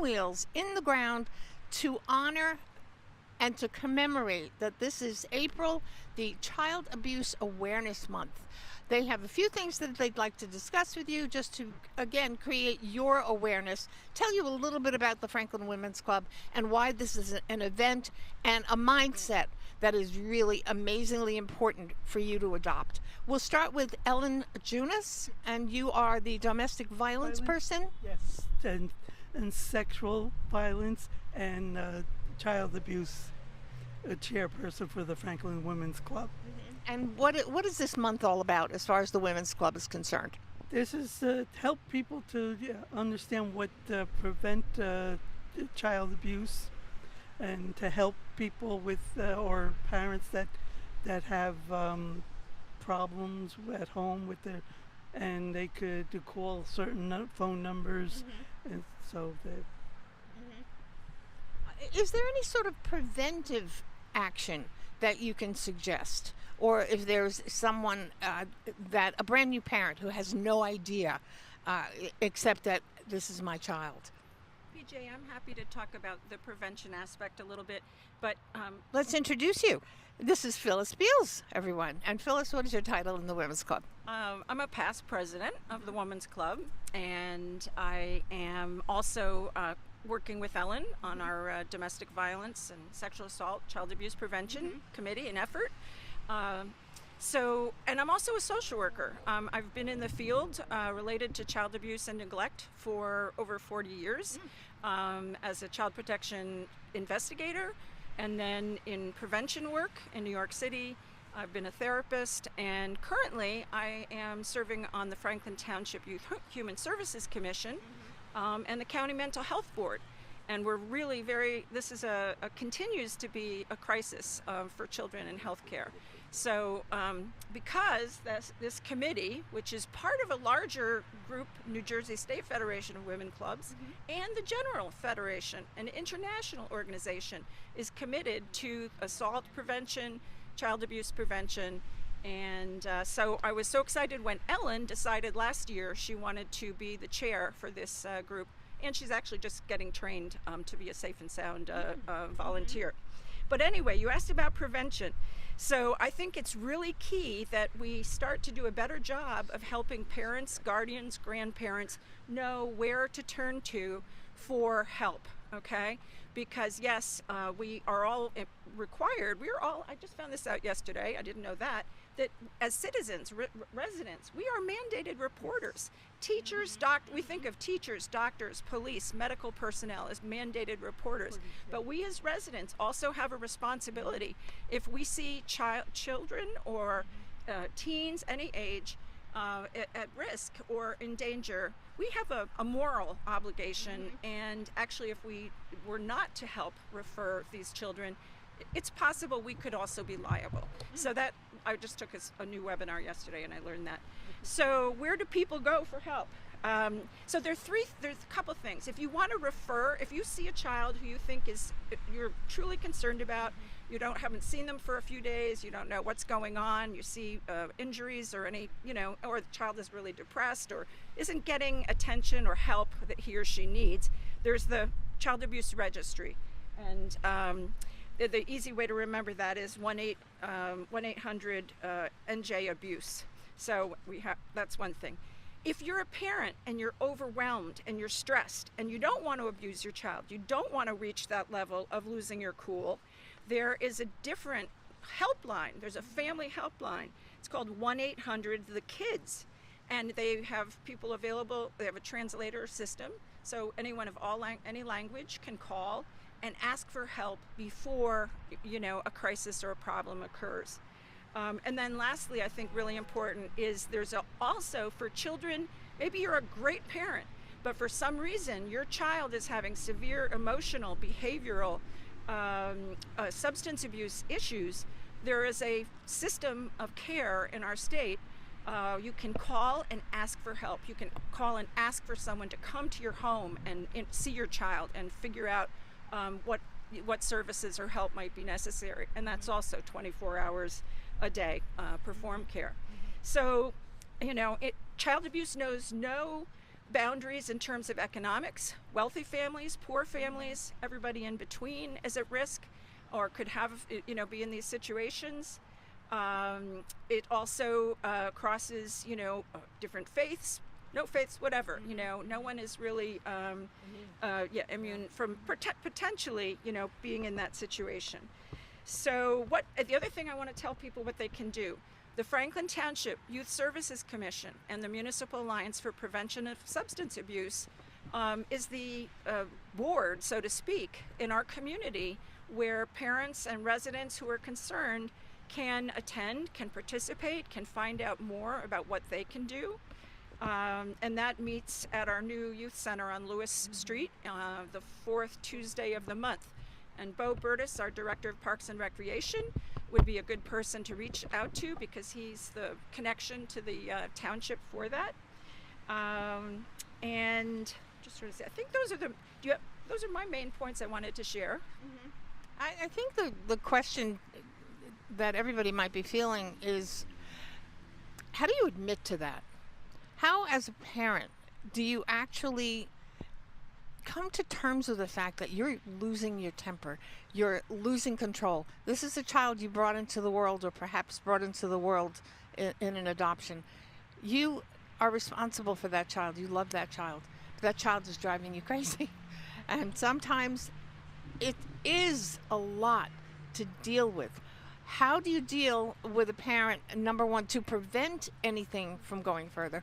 pinwheels in the ground to honor and to commemorate that this is April, the Child Abuse Awareness Month. They have a few things that they'd like to discuss with you just to, again, create your awareness, tell you a little bit about the Franklin Women's Club and why this is an event and a mindset that is really amazingly important for you to adopt. We'll start with Ellen Junis, and you are the domestic violence person? Yes, and sexual violence and child abuse chairperson for the Franklin Women's Club. And what is this month all about as far as the Women's Club is concerned? This is to help people to understand what prevent child abuse, and to help people with or parents that have problems at home with their, and they could call certain phone numbers, and so that. Is there any sort of preventive action that you can suggest? Or if there's someone that a brand new parent who has no idea except that this is my child? PJ, I'm happy to talk about the prevention aspect a little bit, but let's introduce you. This is Phyllis Beals, everyone. And Phyllis, what is your title in the Women's Club? I'm a past president of the Women's Club, and I am also working with Ellen on our domestic violence and sexual assault, child abuse prevention committee and effort. And I'm also a social worker. I've been in the field related to child abuse and neglect for over 40 years as a child protection investigator, and then in prevention work in New York City. I've been a therapist, and currently I am serving on the Franklin Township Youth Human Services Commission and the County Mental Health Board. And we're really this is continues to be a crisis for children in healthcare. So because this committee, which is part of a larger group, New Jersey State Federation of Women Clubs, and the General Federation, an international organization, is committed to assault prevention, child abuse prevention. And so I was so excited when Ellen decided last year she wanted to be the chair for this group. And she's actually just getting trained to be a safe and sound volunteer. But anyway, you asked about prevention. So I think it's really key that we start to do a better job of helping parents, guardians, grandparents know where to turn to for help, okay? Because yes, we are all required, I just found this out yesterday, I didn't know that as citizens, residents, we are mandated reporters. Teachers, we think of teachers, doctors, police, medical personnel as mandated reporters. But we as residents also have a responsibility. If we see children or teens, any age, at risk or in danger, we have a moral obligation. And actually, if we were not to help refer these children, it's possible we could also be liable. So that, I just took a new webinar yesterday and I learned that. So where do people go for help? So there's a couple things. If you want to refer, if you see a child who you think you're truly concerned about, you haven't seen them for a few days, you don't know what's going on, you see injuries or or the child is really depressed or isn't getting attention or help that he or she needs, there's the Child Abuse Registry. And the easy way to remember that is 1-800-NJ-ABUSE. So that's one thing. If you're a parent and you're overwhelmed and you're stressed and you don't want to abuse your child, you don't want to reach that level of losing your cool, there is a different helpline. There's a family helpline. It's called 1-800-THE-KIDS. And they have people available. They have a translator system. So anyone of any language can call and ask for help before a crisis or a problem occurs. And then lastly, I think really important is there's also for children, maybe you're a great parent, but for some reason your child is having severe emotional, behavioral, substance abuse issues. There is a system of care in our state. You can call and ask for help. You can call and ask for someone to come to your home and see your child and figure out what services or help might be necessary. And that's also 24 hours a day, perform care. So, child abuse knows no boundaries in terms of economics. Wealthy families, poor families, everybody in between is at risk or could have, be in these situations. It also crosses, different faiths, no faiths, whatever. No one is really, immune from potentially, being in that situation. So the other thing I want to tell people what they can do. The Franklin Township Youth Services Commission and the Municipal Alliance for Prevention of Substance Abuse is the board, so to speak, in our community where parents and residents who are concerned can attend, can participate, can find out more about what they can do. And that meets at our new youth center on Lewis Street, the fourth Tuesday of the month. And Bo Burtis, our Director of Parks and Recreation, would be a good person to reach out to because he's the connection to the township for that. And just sort of say, I think those are my main points I wanted to share. Mm-hmm. I think the question that everybody might be feeling is, how do you admit to that? How, as a parent, do you actually come to terms with the fact that you're losing your temper, you're losing control? This is a child you brought into the world, or perhaps brought into the world in an adoption. You are responsible for that child. You love that child. That child is driving you crazy. And sometimes it is a lot to deal with. How do you deal with a parent, number one, to prevent anything from going further?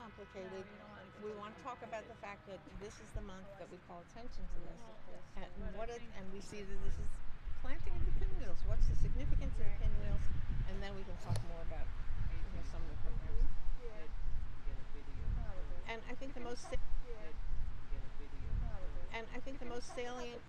complicated. We want to talk about the fact that this is the month that we call attention to this, and we see that this is planting of the pinwheels. What's the significance of the pinwheels? And then we can talk more about some of the programs. And I think the most salient